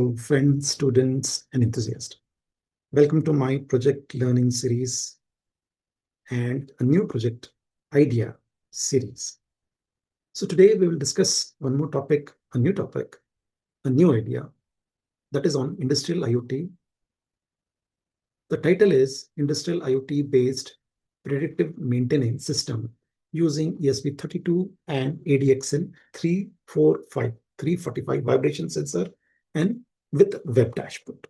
Friends, students, and enthusiasts. Welcome to my project learning series and a new project idea series. So today we will discuss one more topic, a new idea that is on industrial IoT. The title is Industrial IoT based predictive maintenance system using ESP32 and ADXL345 vibration sensor and with web dashboard.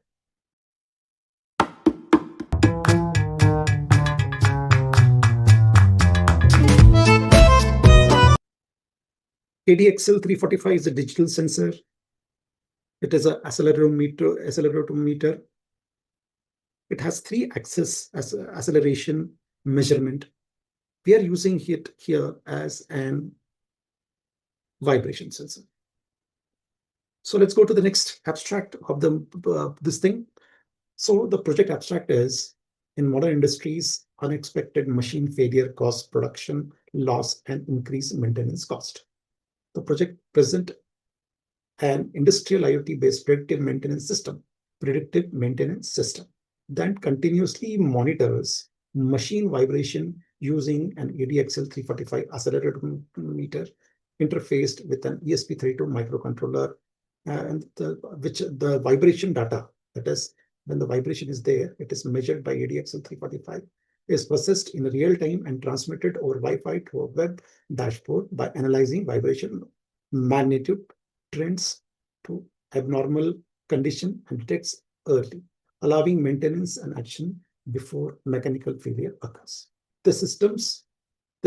ADXL345 is a digital sensor. It is an accelerometer. It has 3-axis as acceleration measurement. We are using it here as an vibration sensor. So let's go to the next abstract of this thing. So the project abstract is, in modern industries, unexpected machine failure cause production loss and increase maintenance cost. The project present an industrial IoT-based predictive maintenance system that continuously monitors machine vibration using an ADXL345 accelerometer interfaced with an ESP32 microcontroller, and the vibration data, that is, when the vibration is there, it is measured by ADXL345, is processed in real time and transmitted over Wi-Fi to a web dashboard by analyzing vibration magnitude trends to abnormal condition and detects early, allowing maintenance and action before mechanical failure occurs. The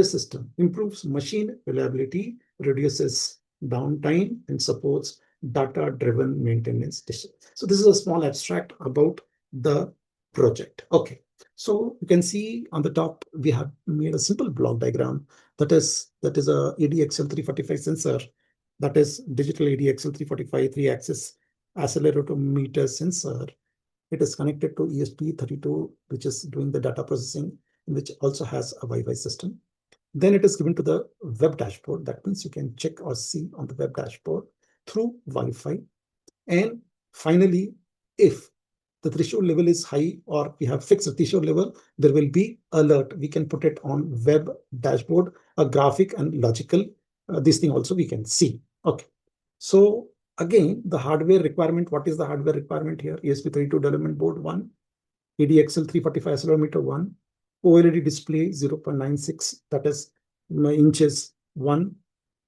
system improves machine reliability, reduces downtime, and supports data-driven maintenance decisions. So this is a small abstract about the project. Okay, so you can see on the top, we have made a simple block diagram that is a ADXL345 sensor, that is digital ADXL345 3-axis accelerometer sensor. It is connected to ESP32, which is doing the data processing, which also has a Wi-Fi system. Then it is given to the web dashboard. That means you can check or see on the web dashboard through Wi-Fi. And finally, if the threshold level is high or we have fixed threshold level, there will be alert. We can put it on web dashboard, a graphic and logical. This thing also we can see. Okay. So again, the hardware requirement, what is the hardware requirement here? ESP32 development board 1, ADXL345 accelerometer 1, OLED display 0.96, that is inches 1.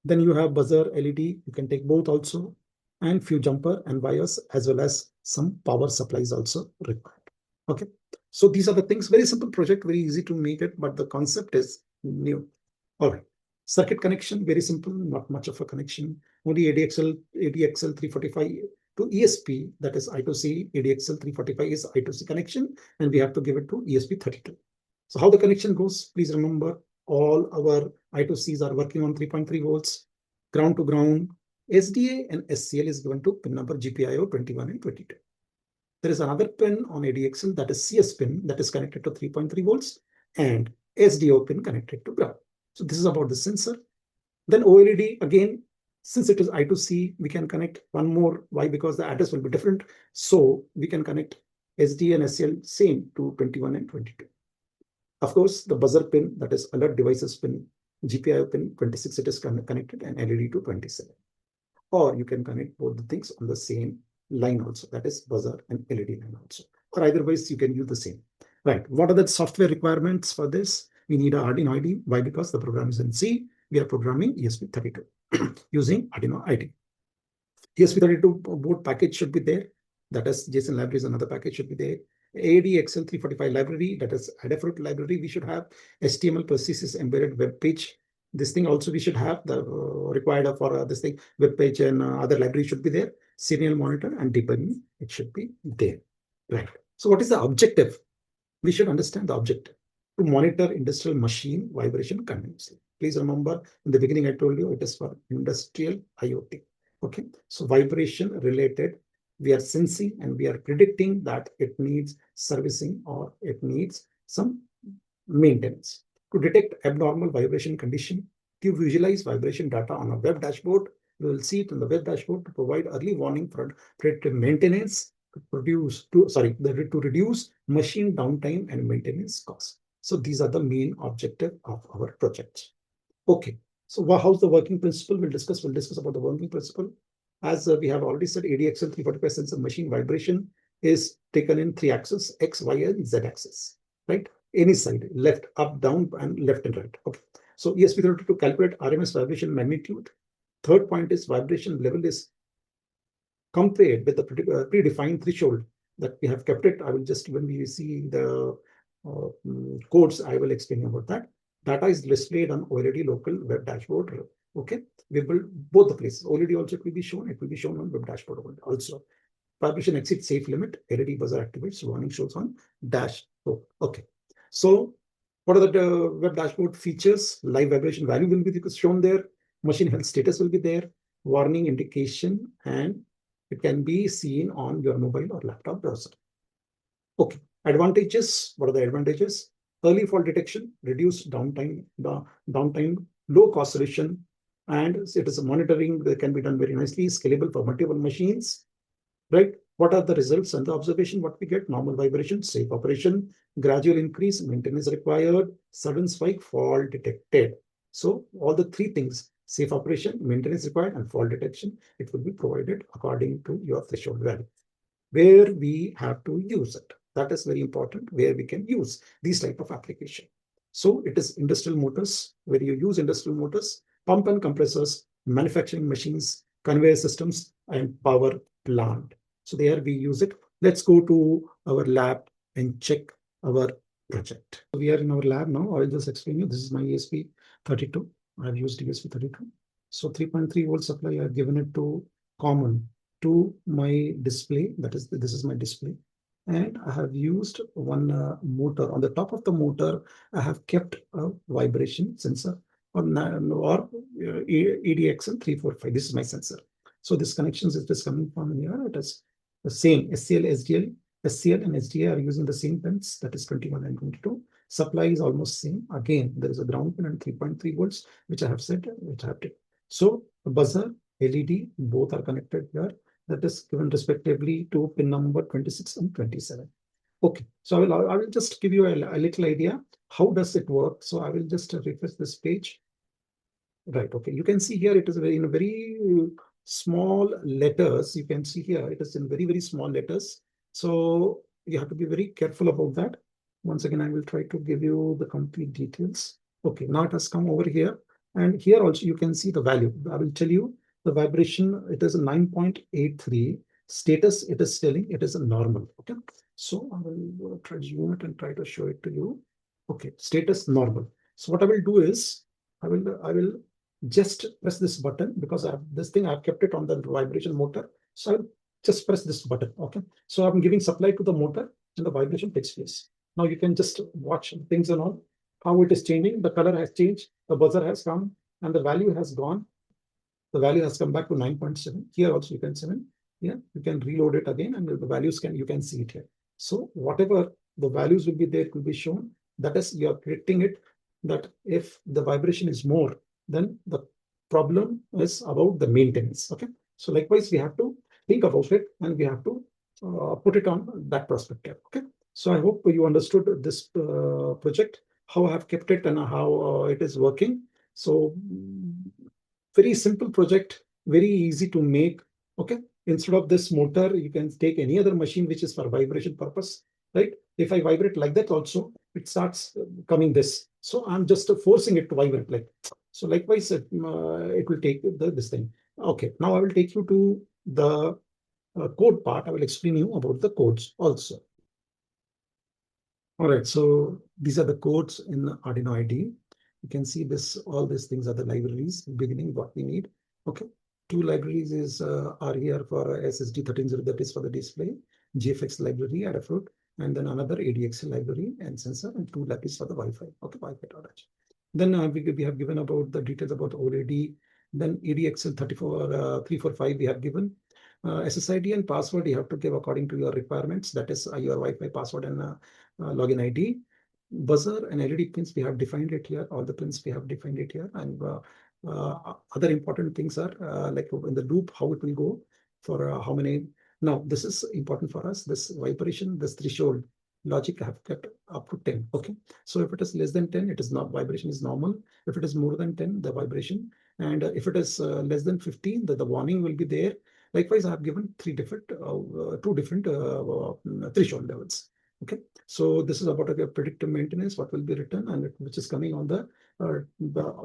Then you have buzzer LED, you can take both also, and few jumper and wires, as well as some power supplies also required. Okay, so these are the things. Very simple project, very easy to make it, but the concept is new. All right, circuit connection, very simple, not much of a connection. Only ADXL345 to ESP, that is I2C. ADXL345 is I2C connection, and we have to give it to ESP32. So how the connection goes, please remember, all our I2Cs are working on 3.3 volts, ground to ground. SDA and SCL is given to pin number GPIO 21 and 22. There is another pin on ADXL, that is CS pin, that is connected to 3.3 volts, and SDO pin connected to ground. So this is about the sensor. Then OLED, again, since it is I2C, we can connect one more. Why? Because the address will be different. So we can connect SD and SCL same to 21 and 22. Of course, the buzzer pin, that is alert devices pin, GPIO pin 26, it is connected, and LED to 27. Or you can connect both the things on the same line also, that is buzzer and LED line also. Or either ways, you can use the same. Right. What are the software requirements for this? We need an Arduino IDE. Why? Because the program is in C. We are programming ESP32 using Arduino IDE. ESP32 board package should be there. That is JSON library is another package should be there. ADXL345 library, that is Adafruit library, we should have. HTML plus CSS embedded web page. This thing also we should have, the required for this thing, web page and other library should be there. Serial monitor and debugging, it should be there. Right. So what is the objective? We should understand the objective: to monitor industrial machine vibration continuously. Please remember, in the beginning I told you it is for industrial IoT. Okay, so vibration related, we are sensing and we are predicting that it needs servicing or it needs some maintenance. To detect abnormal vibration condition, to visualize vibration data on a web dashboard, You will see it in the web dashboard to provide early warning for predictive maintenance to reduce machine downtime and maintenance costs. So these are the main objective of our project. Okay, so how's the working principle? We'll discuss about the working principle. As we have already said, ADXL345 sensor machine vibration is taken in 3 axes, X, Y, and Z axis, right? Any side, left, up, down, and left and right. Okay. So ESP32 to calculate RMS vibration magnitude. Third point is vibration level is compared with the predefined threshold that we have kept it. I will just, when we see the codes, I will explain about that. Data is displayed on already local web dashboard. Okay, we will both the places. Already also it will be shown. It will be shown on web dashboard also. Vibration exceeds safe limit. LED buzzer activates. Warning shows on dash. Oh, okay. So what are the web dashboard features? Live vibration value will be shown there. Machine health status will be there. Warning indication, and it can be seen on your mobile or laptop browser. Okay. Advantages. What are the advantages? Early fault detection, reduced downtime, low cost solution, and it is a monitoring that can be done very nicely, scalable for multiple machines, right? What are the results and the observation? What we get? Normal vibration, safe operation, gradual increase, maintenance required, sudden spike, fault detected. So all the 3 things, safe operation, maintenance required, and fault detection, it will be provided according to your threshold value. Where we have to use it. That is very important, where we can use these type of application. So it is industrial motors, where you use industrial motors, pump and compressors, manufacturing machines, conveyor systems, and power plant. So there we use it. Let's go to our lab and check our project. So we are in our lab now. I'll just explain you. This is my ESP32. I've used ESP32. So 3.3 volt supply, I've given it to common to my display. That is, this is my display. And I have used one motor. On the top of the motor, I have kept a vibration sensor or ADXL345. This is my sensor. So this connections is just coming from here. It is the same SCL, SDL, SCL and SDA are using the same pins. That is 21 and 22. Supply is almost same. Again, there is a ground pin and 3.3 volts, which I have set, which I have taken. So the buzzer, LED, both are connected here. That is given respectively to pin number 26 and 27. Okay, so I will just give you a little idea. How does it work? So I will just refresh this page. Right, okay, you can see here it is in very small letters. You can see here it is in very, very small letters. So you have to be very careful about that. Once again, I will try to give you the complete details. Okay, now it has come over here. And here also you can see the value. I will tell you the vibration, it is a 9.83. Status, it is telling it is a normal. Okay, so I will try to zoom it and try to show it to you. Okay, status normal. So what I will do is I will just press this button because this thing I've kept it on the vibration motor. So I'll just press this button. Okay, so I'm giving supply to the motor and the vibration takes place. Now you can just watch things and all, how it is changing. The color has changed, the buzzer has come, and the value has gone. The value has come back to 9.7. Here also you can 7. Yeah, you can reload it again, and the values you can see it here. So whatever the values will be there, it will be shown. That is, you are predicting it that if the vibration is more, then the problem is about the maintenance. Okay, so likewise we have to think about it and we have to put it on that perspective. Okay, so I hope you understood this project, how I have kept it and how it is working. So very simple project, very easy to make. Okay, instead of this motor, you can take any other machine which is for vibration purpose, right? If I vibrate like that also, it starts coming this. So I'm just forcing it to vibrate like. So likewise, it will take this thing. Okay, now I will take you to the code part. I will explain you about the codes also. All right, so these are the codes in Arduino IDE. You can see this, all these things are the libraries, beginning what we need. Okay, 2 libraries are here for SSD13, that is for the display, GFX library, Adafruit, and then another ADXL library and sensor, and 2 libraries for the Wi-Fi. Okay, Wi-Fi touch. Then we have given about the details about OLED, then ADXL345 we have given. SSID and password you have to give according to your requirements. That is your Wi-Fi password and login ID. Buzzer and LED pins we have defined it here. All the pins we have defined it here, and Other important things are like in the loop, how it will go for how many. Now, this is important for us. This vibration, this threshold logic I have kept up to 10. Okay. So if it is less than 10, it is not vibration is normal. If it is more than 10, the vibration. And if it is less than 15, the warning will be there. Likewise, I have given two different threshold levels. Okay. So this is about a predictive maintenance, what will be written, and which is coming on on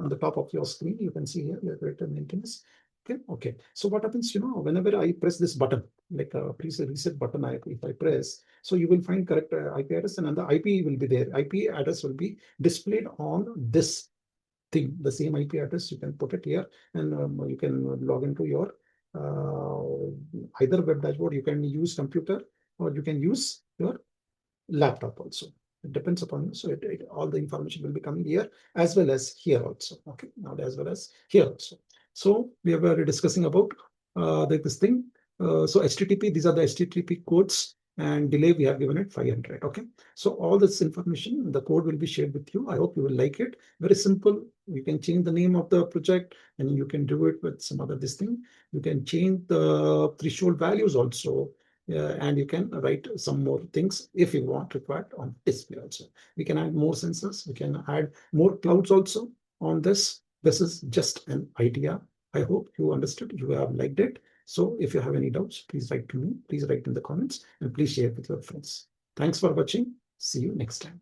the top of your screen. You can see here the predictive maintenance. Okay. Okay. So what happens, whenever I press this button, like please reset button, if I press, so you will find correct IP address, and the IP will be there. IP address will be displayed on this thing. The same IP address you can put it here, and you can log into your either web dashboard. You can use computer, or you can use your laptop also. It depends upon you. So all the information will be coming here as well as here also. Okay, not as well as here also. So we were discussing about this thing. So HTTP, these are the HTTP codes, and delay we have given it 500. Okay, so all this information, the code will be shared with you. I hope you will like it. Very simple. You can change the name of the project, and you can do it with some other this thing. You can change the threshold values also. And you can write some more things if you want required on display also. We can add more sensors. We can add more clouds also on this. This is just an idea. I hope you understood. You have liked it. So if you have any doubts, please write to me. Please write in the comments, and please share with your friends. Thanks for watching. See you next time.